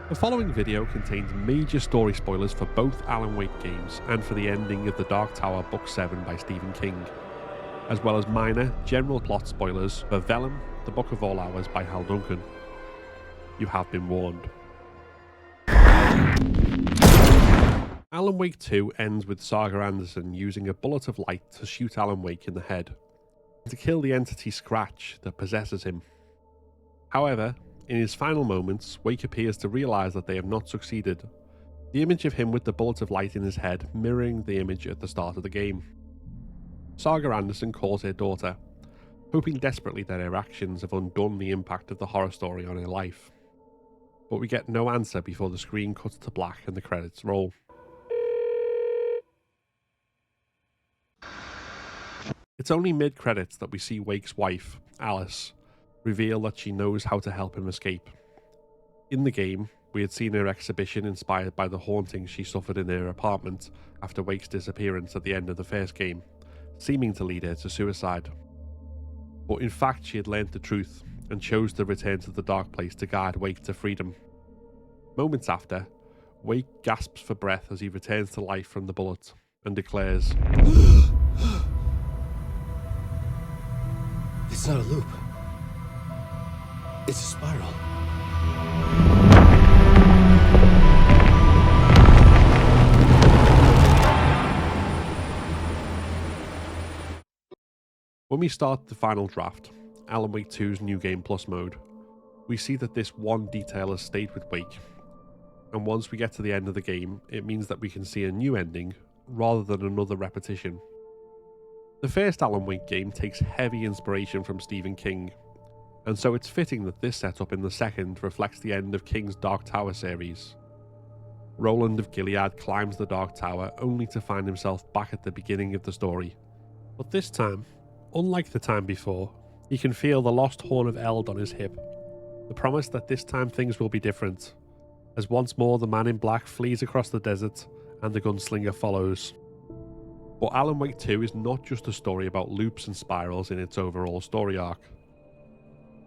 The following video contains major story spoilers for both Alan Wake games and for the ending of The Dark Tower Book 7 by Stephen King, as well as minor, general plot spoilers for Vellum, The Book of All Hours by Hal Duncan. You have been warned. Alan Wake 2 ends with Saga Anderson using a bullet of light to shoot Alan Wake in the head, to kill the entity Scratch that possesses him. However, in his final moments, Wake appears to realise that they have not succeeded, the image of him with the bullet of light in his head mirroring the image at the start of the game. Saga Anderson calls her daughter, hoping desperately that her actions have undone the impact of the horror story on her life. But we get no answer before the screen cuts to black and the credits roll. It's only mid-credits that we see Wake's wife, Alice, reveal that she knows how to help him escape. In the game, we had seen her exhibition inspired by the hauntings she suffered in her apartment after Wake's disappearance at the end of the first game, seeming to lead her to suicide. But in fact she had learnt the truth and chose to return to the dark place to guide Wake to freedom. Moments after, Wake gasps for breath as he returns to life from the bullet and declares, "It's not a loop. It's a spiral." When we start the final draft, Alan Wake 2's New Game Plus mode, we see that this one detail has stayed with Wake, and once we get to the end of the game, it means that we can see a new ending rather than another repetition. The first Alan Wake game takes heavy inspiration from Stephen King, and so it's fitting that this setup in the second reflects the end of King's Dark Tower series. Roland of Gilead climbs the Dark Tower only to find himself back at the beginning of the story. But this time, unlike the time before, he can feel the lost horn of Eld on his hip, the promise that this time things will be different, as once more the man in black flees across the desert and the gunslinger follows. But Alan Wake 2 is not just a story about loops and spirals in its overall story arc.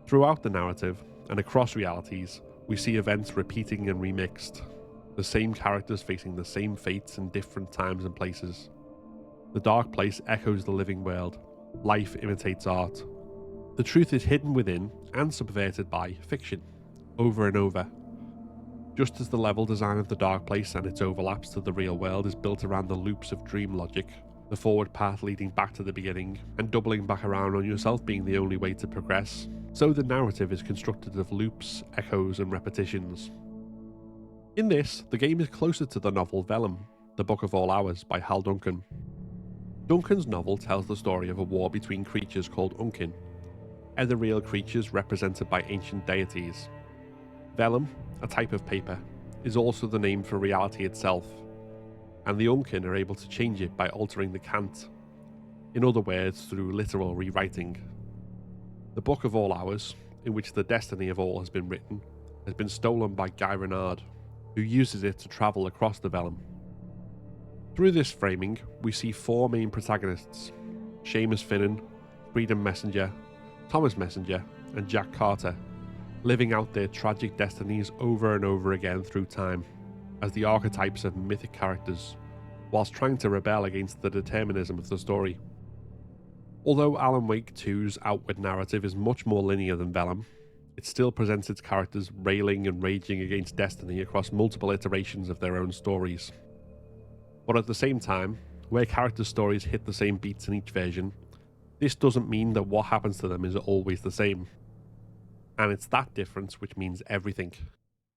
Throughout the narrative, and across realities, we see events repeating and remixed, the same characters facing the same fates in different times and places. The dark place echoes the living world, life imitates art. The truth is hidden within and subverted by fiction, over and over. Just as the level design of the dark place and its overlaps to the real world is built around the loops of dream logic, the forward path leading back to the beginning, and doubling back around on yourself being the only way to progress, so the narrative is constructed of loops, echoes, and repetitions. In this, the game is closer to the novel Vellum, The Book of All Hours by Hal Duncan. Duncan's novel tells the story of a war between creatures called Unkin, ethereal creatures represented by ancient deities. Vellum, a type of paper, is also the name for reality itself, and the Unkin are able to change it by altering the cant, in other words through literal rewriting. The Book of All Hours, in which the destiny of all has been stolen by Guy Renard, who uses it to travel across the Vellum. Through this framing, we see four main protagonists: Seamus Finnan, Freedom Messenger, Thomas Messenger, and Jack Carter, living out their tragic destinies over and over again through time, as the archetypes of mythic characters, whilst trying to rebel against the determinism of the story. Although Alan Wake 2's outward narrative is much more linear than Vellum, it still presents its characters railing and raging against destiny across multiple iterations of their own stories. But at the same time, where character stories hit the same beats in each version, this doesn't mean that what happens to them is always the same. And it's that difference which means everything.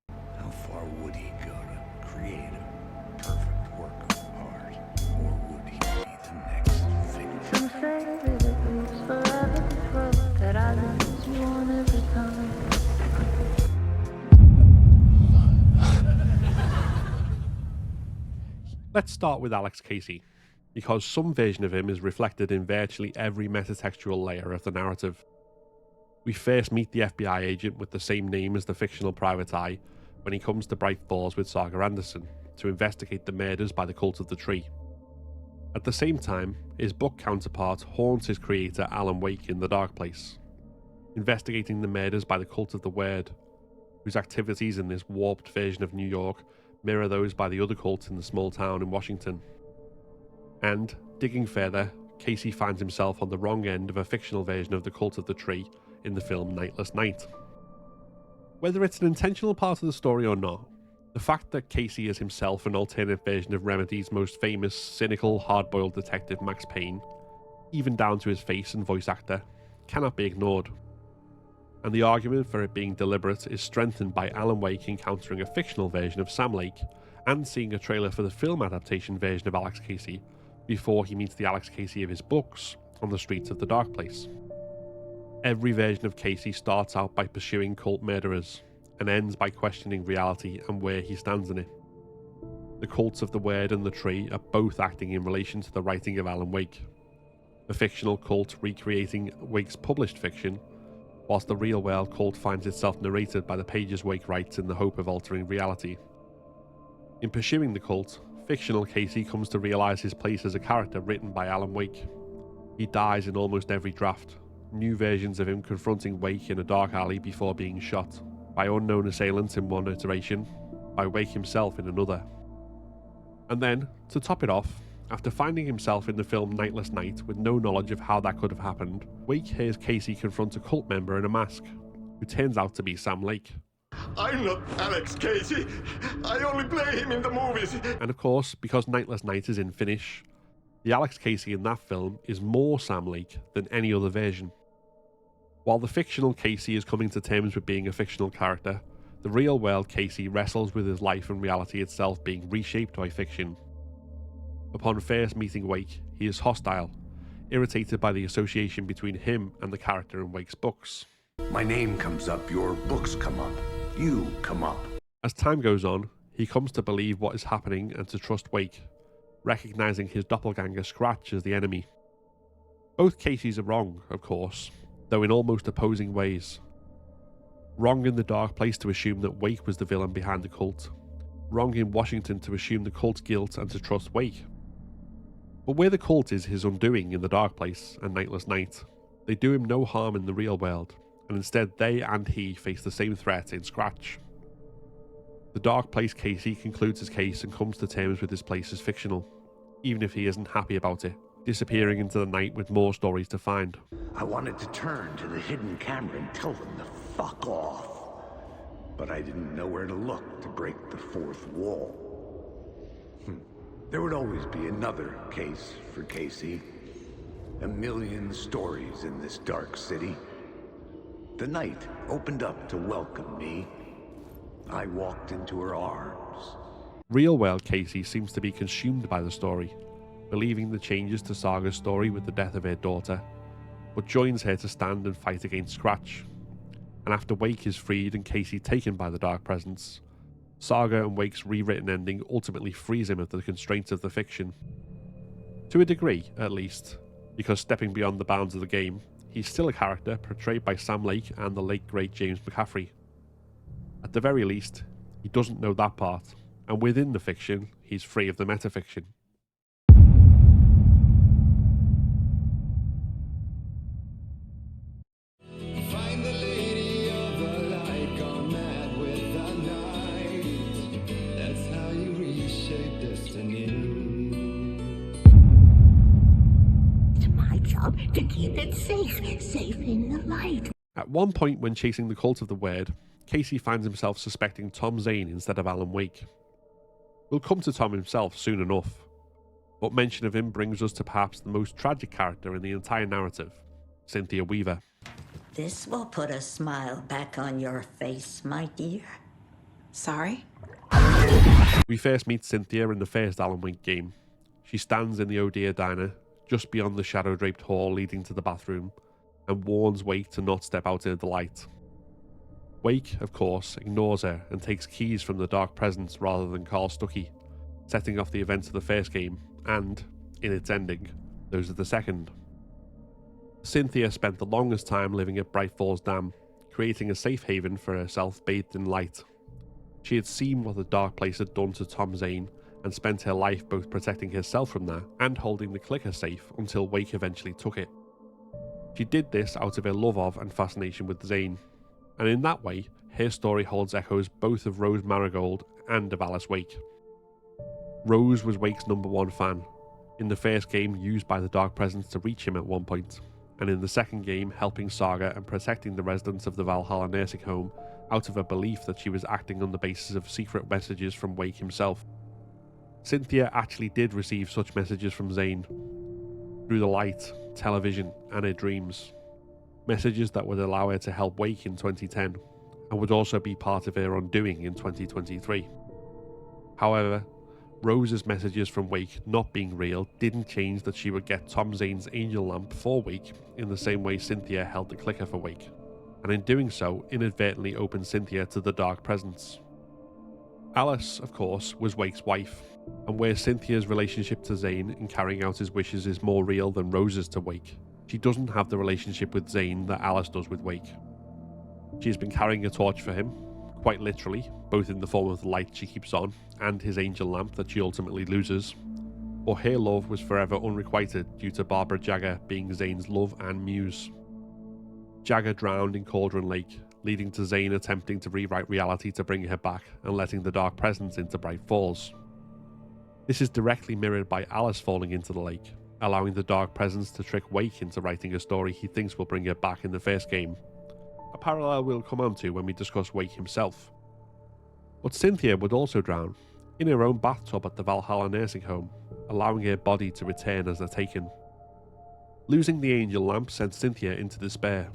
How far would he go to create a perfect work of art? Or would he be the next victim? Some say that it lives forever, but that I lose you on every time. Let's start with Alex Casey, because some version of him is reflected in virtually every metatextual layer of the narrative. We first meet the FBI agent with the same name as the fictional private eye when he comes to Bright Falls with Saga Anderson to investigate the murders by the Cult of the Tree. At the same time, his book counterpart haunts his creator Alan Wake in The Dark Place, investigating the murders by the Cult of the Word, whose activities in this warped version of New York mirror those by the other cults in the small town in Washington. And, digging further, Casey finds himself on the wrong end of a fictional version of the Cult of the Tree in the film Nightless Night. Whether it's an intentional part of the story or not, the fact that Casey is himself an alternate version of Remedy's most famous, cynical, hard-boiled detective Max Payne, even down to his face and voice actor, cannot be ignored. And the argument for it being deliberate is strengthened by Alan Wake encountering a fictional version of Sam Lake and seeing a trailer for the film adaptation version of Alex Casey before he meets the Alex Casey of his books on the streets of the Dark Place. Every version of Casey starts out by pursuing cult murderers and ends by questioning reality and where he stands in it. The cults of the Word and the Tree are both acting in relation to the writing of Alan Wake, a fictional cult recreating Wake's published fiction, whilst the real-world cult finds itself narrated by the pages Wake writes in the hope of altering reality. In pursuing the cult, fictional Casey comes to realise his place as a character written by Alan Wake. He dies in almost every draft, new versions of him confronting Wake in a dark alley before being shot, by unknown assailants in one iteration, by Wake himself in another. And then, to top it off, after finding himself in the film Nightless Night with no knowledge of how that could have happened, Wake hears Casey confront a cult member in a mask, who turns out to be Sam Lake. I'm not Alex Casey. I only play him in the movies. And of course, because Nightless Night is in Finnish, the Alex Casey in that film is more Sam Lake than any other version. While the fictional Casey is coming to terms with being a fictional character, the real-world Casey wrestles with his life and reality itself being reshaped by fiction. Upon first meeting Wake, he is hostile, irritated by the association between him and the character in Wake's books. My name comes up, your books come up, you come up. As time goes on, he comes to believe what is happening and to trust Wake, recognizing his doppelganger Scratch as the enemy. Both Caseys are wrong, of course, though in almost opposing ways. Wrong in the Dark Place to assume that Wake was the villain behind the cult. Wrong in Washington to assume the cult's guilt and to trust Wake. But where the cult is his undoing in the Dark Place and Nightless Night, they do him no harm in the real world, and instead they and he face the same threat in Scratch. The Dark Place Casey concludes his case and comes to terms with his place as fictional, even if he isn't happy about it, disappearing into the night with more stories to find. I wanted to turn to the hidden camera and tell them to fuck off. But I didn't know where to look to break the fourth wall. There would always be another case for Casey. A million stories in this dark city. The night opened up to welcome me. I walked into her arms. Real-world Casey seems to be consumed by the story, believing the changes to Saga's story with the death of her daughter, but joins her to stand and fight against Scratch. And after Wake is freed and Casey taken by the Dark Presence, Saga and Wake's rewritten ending ultimately frees him of the constraints of the fiction. To a degree, at least, because stepping beyond the bounds of the game, he's still a character portrayed by Sam Lake and the late great James McCaffrey. At the very least, he doesn't know that part, and within the fiction, he's free of the metafiction. To keep it safe in the light. At one point when chasing the Cult of the Word, Casey finds himself suspecting Tom Zane instead of Alan Wake. We'll come to Tom himself soon enough, but mention of him brings us to perhaps the most tragic character in the entire narrative, Cynthia Weaver. This will put a smile back on your face, my dear. Sorry? We first meet Cynthia in the first Alan Wake game. She stands in the Oh Dear diner, just beyond the shadow-draped hall leading to the bathroom, and warns Wake to not step out into the light. Wake, of course, ignores her and takes keys from the Dark Presence rather than Carl Stuckey, setting off the events of the first game, and, in its ending, those of the second. Cynthia spent the longest time living at Bright Falls Dam, creating a safe haven for herself bathed in light. She had seen what the Dark Place had done to Tom Zane, and spent her life both protecting herself from that and holding the clicker safe until Wake eventually took it. She did this out of her love of and fascination with Zane, and in that way, her story holds echoes both of Rose Marigold and of Alice Wake. Rose was Wake's #1 fan, in the first game used by the Dark Presence to reach him at one point, and in the second game helping Saga and protecting the residents of the Valhalla nursing home out of a belief that she was acting on the basis of secret messages from Wake himself. Cynthia actually did receive such messages from Zane, through the light, television and her dreams. Messages that would allow her to help Wake in 2010, and would also be part of her undoing in 2023. However, Rose's messages from Wake not being real didn't change that she would get Tom Zane's angel lamp for Wake in the same way Cynthia held the clicker for Wake, and in doing so inadvertently opened Cynthia to the Dark Presence. Alice, of course, was Wake's wife, and where Cynthia's relationship to Zane in carrying out his wishes is more real than Rose's to Wake, she doesn't have the relationship with Zane that Alice does with Wake. She has been carrying a torch for him, quite literally, both in the form of the light she keeps on and his angel lamp that she ultimately loses, but her love was forever unrequited due to Barbara Jagger being Zane's love and muse. Jagger drowned in Cauldron Lake, leading to Zane attempting to rewrite reality to bring her back and letting the Dark Presence into Bright Falls. This is directly mirrored by Alice falling into the lake, allowing the Dark Presence to trick Wake into writing a story he thinks will bring her back in the first game, a parallel we'll come on to when we discuss Wake himself. But Cynthia would also drown, in her own bathtub at the Valhalla nursing home, allowing her body to return as a taken. Losing the angel lamp sent Cynthia into despair.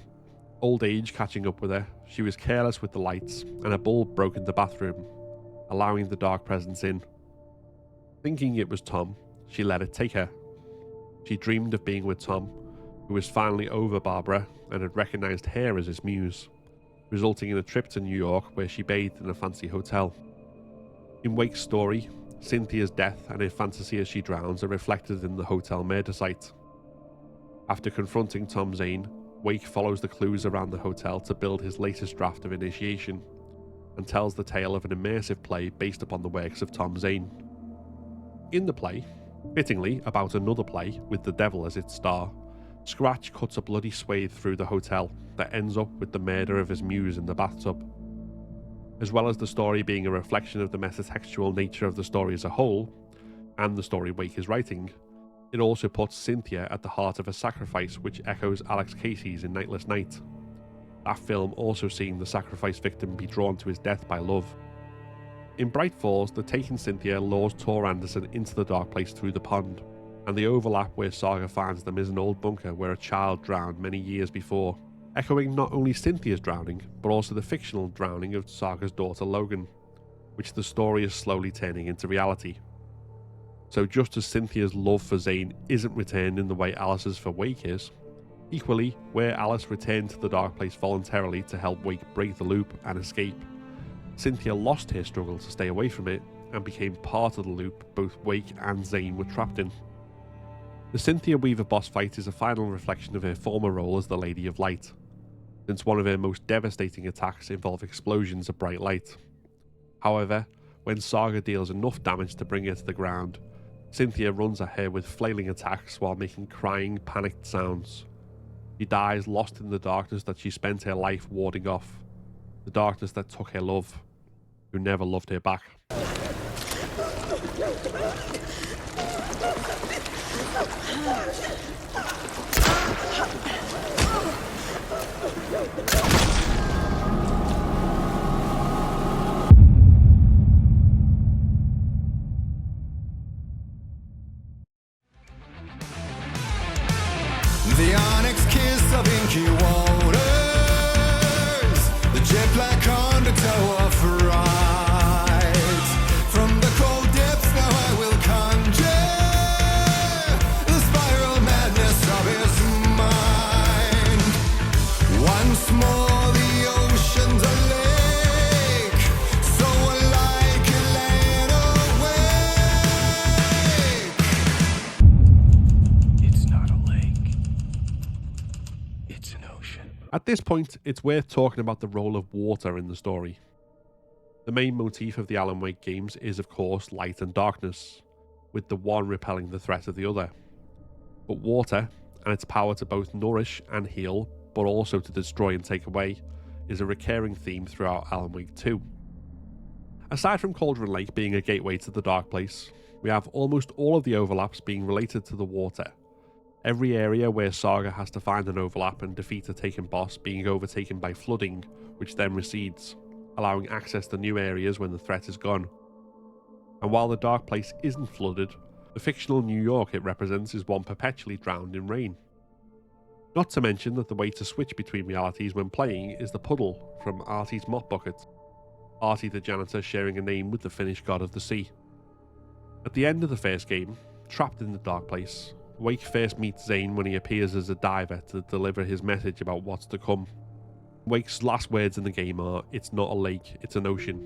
Old age catching up with her, she was careless with the lights, and a bulb broke in the bathroom, allowing the Dark Presence in. Thinking it was Tom, she let it take her. She dreamed of being with Tom, who was finally over Barbara and had recognised her as his muse, resulting in a trip to New York where she bathed in a fancy hotel. In Wake's story, Cynthia's death and her fantasy as she drowns are reflected in the hotel murder site. After confronting Tom Zane, Wake follows the clues around the hotel to build his latest draft of Initiation, and tells the tale of an immersive play based upon the works of Tom Zane. In the play, fittingly about another play with the devil as its star, Scratch cuts a bloody swathe through the hotel that ends up with the murder of his muse in the bathtub. As well as the story being a reflection of the metatextual nature of the story as a whole, and the story Wake is writing, it also puts Cynthia at the heart of a sacrifice which echoes Alex Casey's in Nightless Night. That film also seeing the sacrifice victim be drawn to his death by love. In Bright Falls, the taken Cynthia lures Tor Anderson into the dark place through the pond, and the overlap where Saga finds them is an old bunker where a child drowned many years before, echoing not only Cynthia's drowning, but also the fictional drowning of Saga's daughter Logan, which the story is slowly turning into reality. So just as Cynthia's love for Zane isn't returned in the way Alice's for Wake is, equally, where Alice returned to the dark place voluntarily to help Wake break the loop and escape, Cynthia lost her struggle to stay away from it and became part of the loop both Wake and Zane were trapped in. The Cynthia Weaver boss fight is a final reflection of her former role as the Lady of Light, since one of her most devastating attacks involved explosions of bright light. However, when Saga deals enough damage to bring her to the ground, Cynthia runs at her with flailing attacks while making crying, panicked sounds. She dies lost in the darkness that she spent her life warding off, the darkness that took her love, who never loved her back. The onyx kiss of inky waters, the jet black undertow of fright. From the cold depths now I will conjure the spiral madness of his mind. Once more the ocean's a lake, so alike it lay awake. It's not a lake. It's an ocean. At this point, it's worth talking about the role of water in the story. The main motif of the Alan Wake games is of course light and darkness, with the one repelling the threat of the other. But water, and its power to both nourish and heal, but also to destroy and take away, is a recurring theme throughout Alan Wake 2. Aside from Cauldron Lake being a gateway to the Dark Place, we have almost all of the overlaps being related to the water. Every area where Saga has to find an overlap and defeat a taken boss being overtaken by flooding, which then recedes, allowing access to new areas when the threat is gone. And while the Dark Place isn't flooded, the fictional New York it represents is one perpetually drowned in rain. Not to mention that the way to switch between realities when playing is the puddle from Artie's mop bucket, Artie the janitor sharing a name with the Finnish god of the sea. At the end of the first game, trapped in the Dark Place, Wake first meets Zane when he appears as a diver to deliver his message about what's to come. Wake's last words in the game are, "It's not a lake, it's an ocean."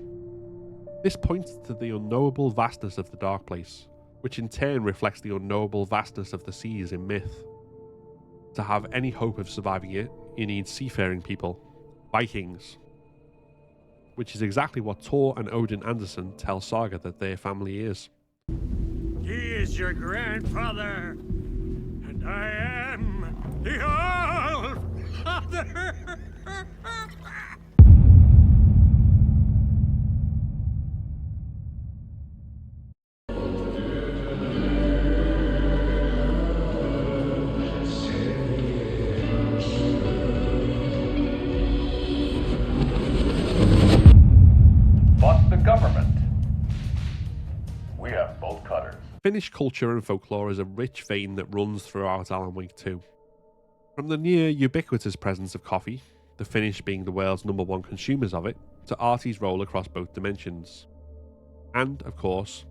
This points to the unknowable vastness of the Dark Place, which in turn reflects the unknowable vastness of the seas in myth. To have any hope of surviving it, you need seafaring people, Vikings, which is exactly what Tor and Odin Anderson tell Saga that their family is. He is your grandfather, and I am the All-Father. Fuck the government. We have bolt cutters. Finnish culture and folklore is a rich vein that runs throughout Alan Wake 2. From the near ubiquitous presence of coffee, the Finnish being the world's #1 consumers of it, to Artie's role across both dimensions. And, of course,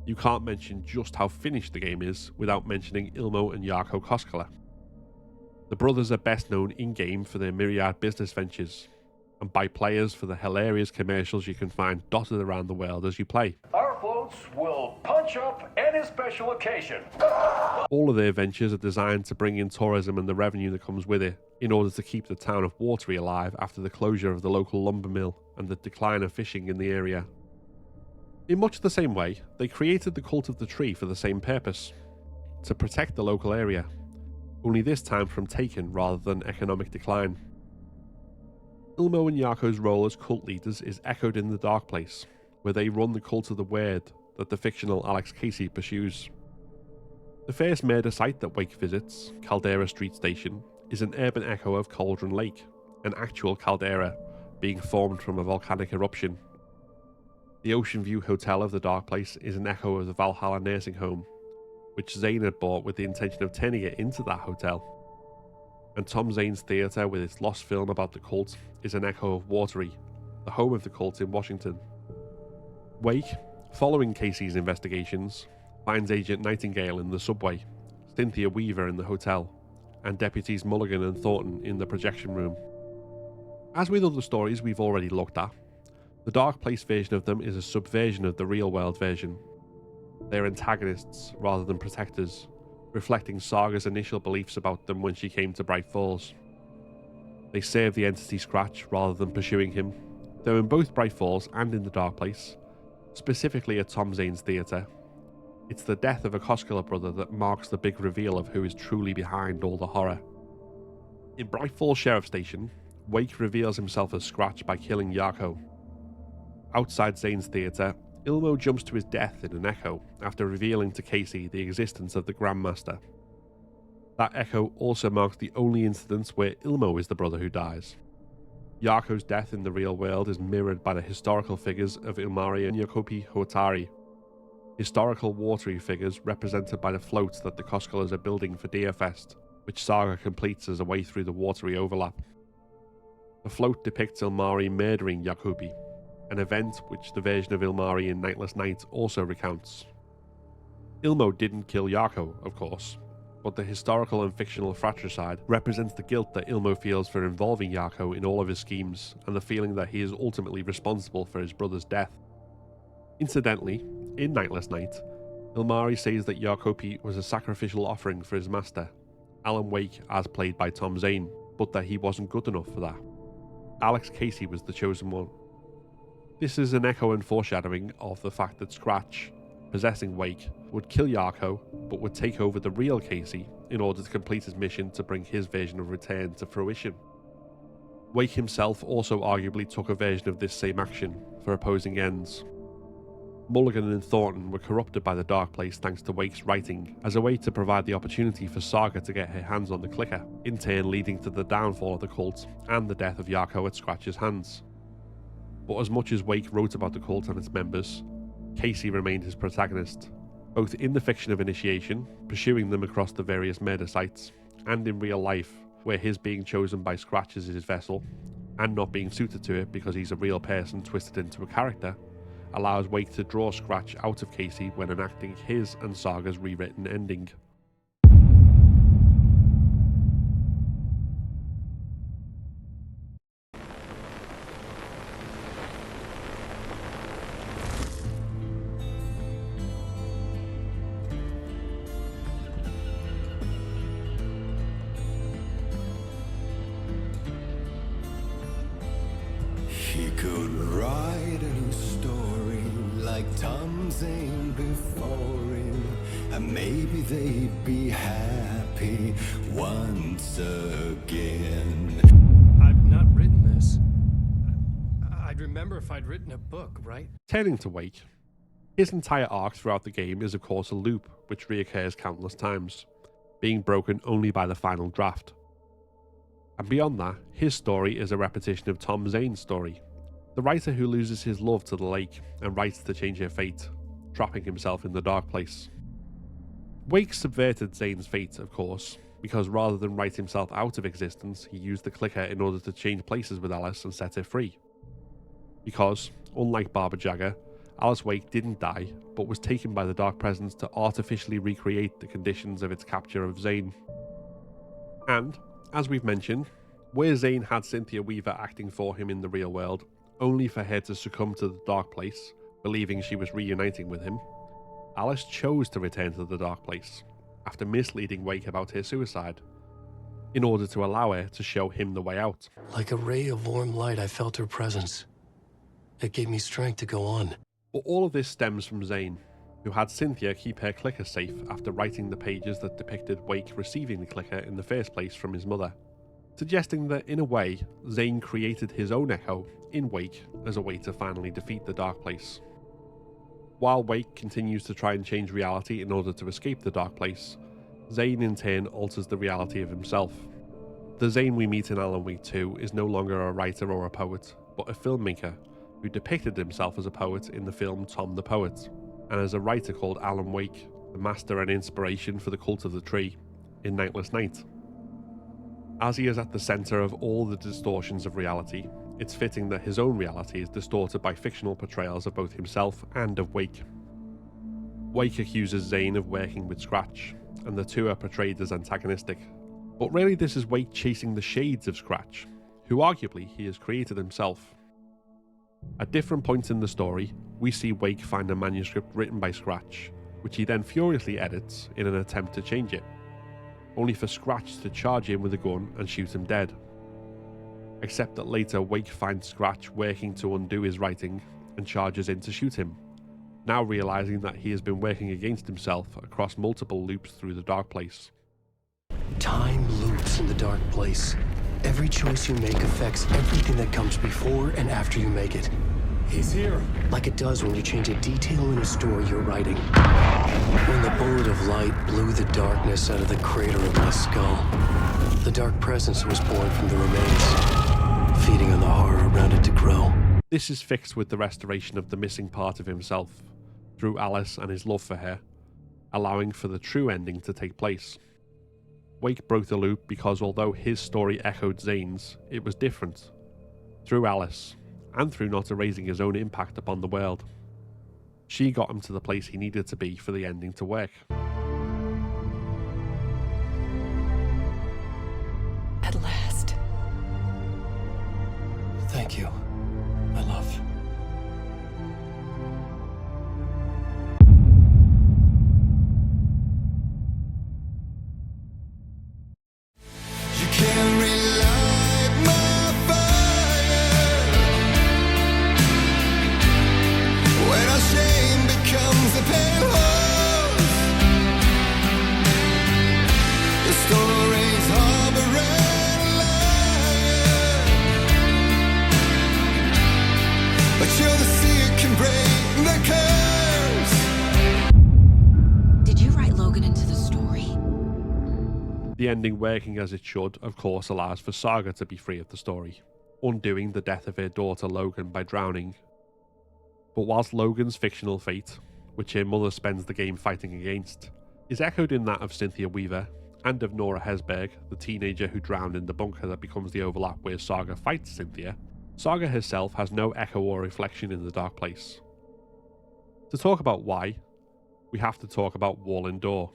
you can't mention just how Finnish the game is without mentioning Ilmo and Jarkko Koskela. The brothers are best known in-game for their myriad business ventures, and by players for the hilarious commercials you can find dotted around the world as you play. Our floats will punch up any special occasion. All of their ventures are designed to bring in tourism and the revenue that comes with it, in order to keep the town of Watery alive after the closure of the local lumber mill and the decline of fishing in the area. In much the same way, they created the Cult of the Tree for the same purpose, to protect the local area, only this time from taken rather than economic decline. Ilmo and Jarkko's role as cult leaders is echoed in the Dark Place, where they run the cult of the Word that the fictional Alex Casey pursues. The first murder site that Wake visits, Caldera Street Station, is an urban echo of Cauldron Lake, an actual caldera being formed from a volcanic eruption. The Ocean View Hotel of the Dark Place is an echo of the Valhalla nursing home, which Zane had bought with the intention of turning it into that hotel. And Tom Zane's theatre with its lost film about the cult is an echo of Watery, the home of the cult in Washington. Wake, following Casey's investigations, finds Agent Nightingale in the subway, Cynthia Weaver in the hotel, and Deputies Mulligan and Thornton in the projection room. As with other stories we've already looked at, the Dark Place version of them is a subversion of the real-world version. They're antagonists rather than protectors, reflecting Saga's initial beliefs about them when she came to Bright Falls. They serve the entity Scratch rather than pursuing him, though in both Bright Falls and in the Dark Place, specifically at Tom Zane's theatre, it's the death of a Koskelas brother that marks the big reveal of who is truly behind all the horror. In Bright Falls Sheriff Station, Wake reveals himself as Scratch by killing Jarkko. Outside Zane's theatre, Ilmo jumps to his death in an echo after revealing to Casey the existence of the Grandmaster. That echo also marks the only instance where Ilmo is the brother who dies. Jarkko's death in the real world is mirrored by the historical figures of Ilmari and Jacopi Huotari, historical watery figures represented by the floats that the Koskelas are building for Deerfest, which Saga completes as a way through the watery overlap. The float depicts Ilmari murdering Jacopi, an event which the version of Ilmari in Nightless Night also recounts. Ilmo didn't kill Jarkko, of course, but the historical and fictional fratricide represents the guilt that Ilmo feels for involving Jarkko in all of his schemes, and the feeling that he is ultimately responsible for his brother's death. Incidentally, in Nightless Night, Ilmari says that Jacopi was a sacrificial offering for his master, Alan Wake as played by Tom Zane, but that he wasn't good enough for that. Alex Casey was the chosen one. This is an echo and foreshadowing of the fact that Scratch, possessing Wake, would kill Jarkko, but would take over the real Casey in order to complete his mission to bring his version of Return to fruition. Wake himself also arguably took a version of this same action for opposing ends. Mulligan and Thornton were corrupted by the Dark Place thanks to Wake's writing, as a way to provide the opportunity for Saga to get her hands on the clicker, in turn leading to the downfall of the cult and the death of Yarko at Scratch's hands. But as much as Wake wrote about the cult and its members, Casey remained his protagonist, both in the fiction of Initiation, pursuing them across the various murder sites, and in real life, where his being chosen by Scratch as his vessel, and not being suited to it because he's a real person twisted into a character, allows Wake to draw Scratch out of Casey when enacting his and Saga's rewritten ending. He could write a new story like Tom Zane before him, and maybe they'd be happy once again. I've not written this. I'd remember if I'd written a book, right? Turning to Wake, his entire arc throughout the game is of course a loop which reoccurs countless times, being broken only by the final draft. And beyond that, his story is a repetition of Tom Zane's story, the writer who loses his love to the lake and writes to change her fate, trapping himself in the Dark Place. Wake subverted Zane's fate, of course, because rather than write himself out of existence, he used the clicker in order to change places with Alice and set her free. Because, unlike Barbara Jagger, Alice Wake didn't die, but was taken by the Dark Presence to artificially recreate the conditions of its capture of Zane. And, as we've mentioned, where Zane had Cynthia Weaver acting for him in the real world, only for her to succumb to the Dark Place, believing she was reuniting with him, Alice chose to return to the Dark Place, after misleading Wake about her suicide, in order to allow her to show him the way out. Like a ray of warm light, I felt her presence. It gave me strength to go on. But all of this stems from Zane, who had Cynthia keep her clicker safe after writing the pages that depicted Wake receiving the clicker in the first place from his mother, suggesting that in a way, Zane created his own echo in Wake as a way to finally defeat the Dark Place. While Wake continues to try and change reality in order to escape the Dark Place, Zane in turn alters the reality of himself. The Zane we meet in Alan Wake 2 is no longer a writer or a poet, but a filmmaker who depicted himself as a poet in the film Tom the Poet, and as a writer called Alan Wake, the master and inspiration for the Cult of the Tree, in Nightless Night. As he is at the centre of all the distortions of reality, it's fitting that his own reality is distorted by fictional portrayals of both himself and of Wake. Wake accuses Zane of working with Scratch, and the two are portrayed as antagonistic. But really this is Wake chasing the shades of Scratch, who arguably he has created himself. At different points in the story, we see Wake find a manuscript written by Scratch, which he then furiously edits in an attempt to change it, only for Scratch to charge him with a gun and shoot him dead. Except that later Wake finds Scratch working to undo his writing and charges in to shoot him, now realising that he has been working against himself across multiple loops through the Dark Place. Time loops in the Dark Place. Every choice you make affects everything that comes before and after you make it. He's here. Like it does when you change a detail in a story you're writing. When the bullet of light blew the darkness out of the crater of my skull, the Dark Presence was born from the remains, feeding on the horror around it to grow. This is fixed with the restoration of the missing part of himself, through Alice and his love for her, allowing for the true ending to take place. Wake broke the loop because although his story echoed Zane's, it was different. Through Alice, and through not erasing his own impact upon the world. She got him to the place he needed to be for the ending to work. At last. Thank you, my love. You can't relight my fire when our shame becomes a pale horse. The stories harbor and liar The ending working as it should, of course, allows for Saga to be free of the story, undoing the death of her daughter Logan by drowning. But whilst Logan's fictional fate, which her mother spends the game fighting against, is echoed in that of Cynthia Weaver, and of Nora Hesberg, the teenager who drowned in the bunker that becomes the overlap where Saga fights Cynthia, Saga herself has no echo or reflection in the dark place. To talk about why, we have to talk about Warlin Door.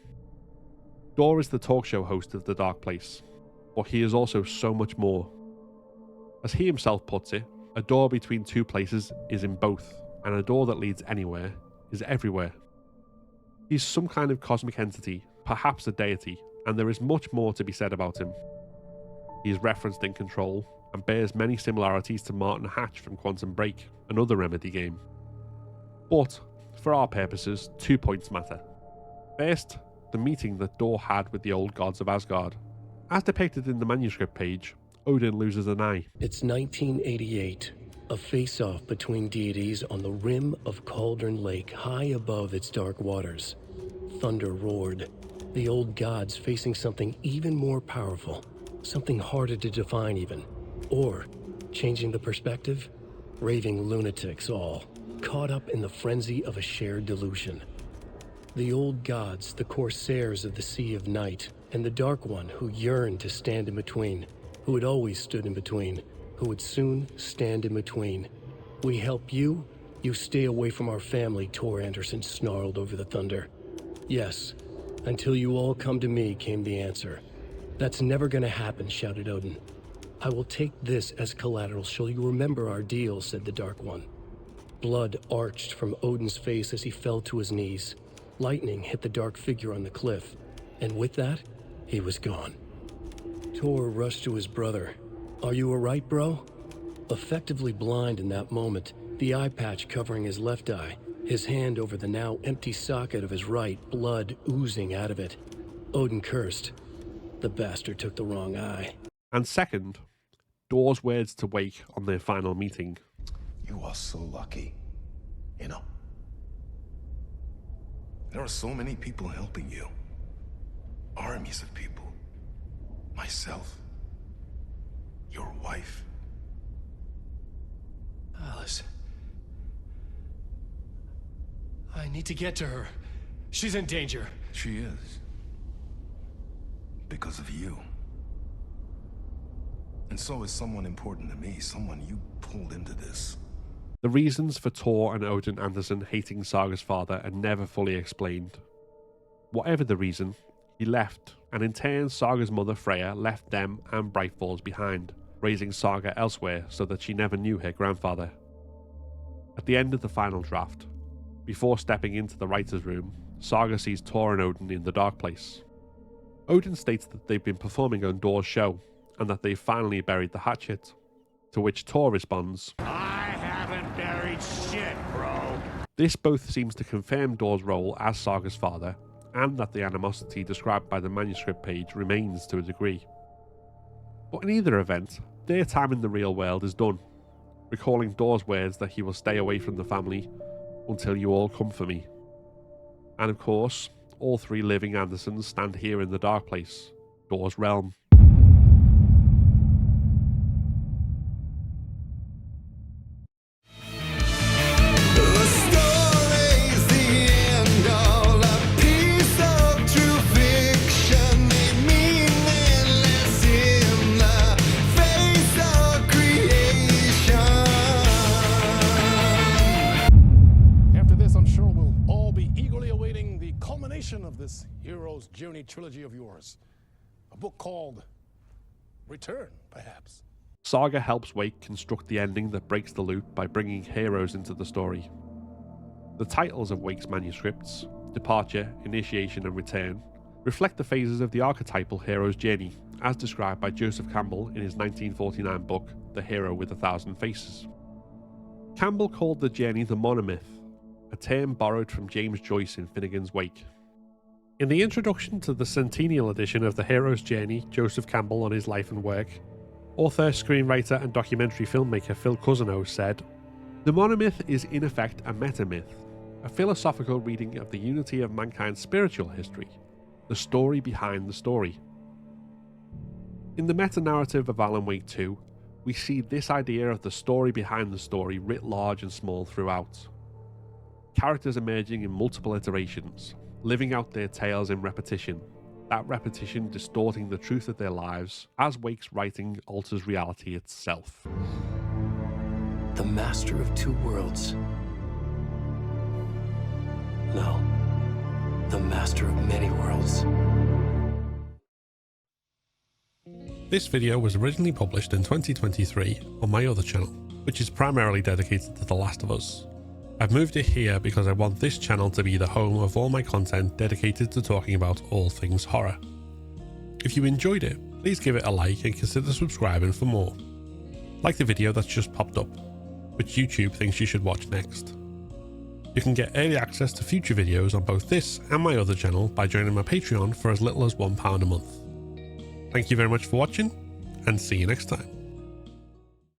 Door is the talk show host of the dark place, but he is also so much more. As he himself puts it, a door between two places is in both, and a door that leads anywhere is everywhere. He's some kind of cosmic entity, perhaps a deity, and there is much more to be said about him. He is referenced in Control, and bears many similarities to Martin Hatch from Quantum Break, another Remedy game. But, for our purposes, 2 points matter. First, the meeting that Door had with the old gods of Asgard. As depicted in the manuscript page, Odin loses an eye. It's 1988, a face-off between deities on the rim of Cauldron Lake, high above its dark waters. Thunder roared, the old gods facing something even more powerful, something harder to define even. Or, changing the perspective, raving lunatics all, caught up in the frenzy of a shared delusion. The old gods, the corsairs of the Sea of Night, and the Dark One who yearned to stand in between, who had always stood in between, who would soon stand in between. We help you, you stay away from our family, Tor Anderson snarled over the thunder. Yes, until you all come to me, came the answer. That's never gonna happen, shouted Odin. I will take this as collateral, shall you remember our deal, said the Dark One. Blood arched from Odin's face as he fell to his knees. Lightning hit the dark figure on the cliff, and with that, he was gone. Tor rushed to his brother. Are you alright, bro? Effectively blind in that moment, the eye patch covering his left eye, his hand over the now empty socket of his right, blood oozing out of it. Odin cursed. The bastard took the wrong eye. And second, Door's words to Wake on their final meeting. You are so lucky. You know, there are so many people helping you. Armies of people. Myself. Your wife. Alice. I need to get to her. She's in danger. She is. Because of you. And so is someone important to me, someone you pulled into this. The reasons for Tor and Odin Anderson hating Saga's father are never fully explained. Whatever the reason, he left, and in turn Saga's mother Freya left them and Bright Falls behind, raising Saga elsewhere so that she never knew her grandfather. At the end of the final draft, before stepping into the writer's room, Saga sees Tor and Odin in the dark place. Odin states that they've been performing on Door's show, and that they've finally buried the hatchet, to which Tor responds, I haven't buried shit, bro. This both seems to confirm Door's role as Saga's father, and that the animosity described by the manuscript page remains to a degree. But in either event, their time in the real world is done, recalling Door's words that he will stay away from the family until you all come for me. And of course, all three living Andersons stand here in the dark place, Door's realm. Of this hero's journey trilogy of yours. A book called Return, perhaps. Saga helps Wake construct the ending that breaks the loop by bringing heroes into the story. The titles of Wake's manuscripts, Departure, Initiation and Return, reflect the phases of the archetypal hero's journey as described by Joseph Campbell in his 1949 book, The Hero with a Thousand Faces. Campbell called the journey the monomyth, a term borrowed from James Joyce in Finnegan's Wake. In the introduction to the centennial edition of The Hero's Journey, Joseph Campbell on his life and work, author, screenwriter and documentary filmmaker Phil Cousino said, "The monomyth is in effect a metamyth, a philosophical reading of the unity of mankind's spiritual history, the story behind the story. In the meta-narrative of Alan Wake 2, we see this idea of the story behind the story writ large and small throughout. Characters emerging in multiple iterations, living out their tales in repetition, that repetition distorting the truth of their lives as Wake's writing alters reality itself. The master of two worlds. No, the master of many worlds. This video was originally published in 2023 on my other channel, which is primarily dedicated to The Last of Us. I've moved it here because I want this channel to be the home of all my content dedicated to talking about all things horror. If you enjoyed it, please give it a like and consider subscribing for more. Like the video that's just popped up, which YouTube thinks you should watch next. You can get early access to future videos on both this and my other channel by joining my Patreon for as little as £1 a month. Thank you very much for watching, and see you next time.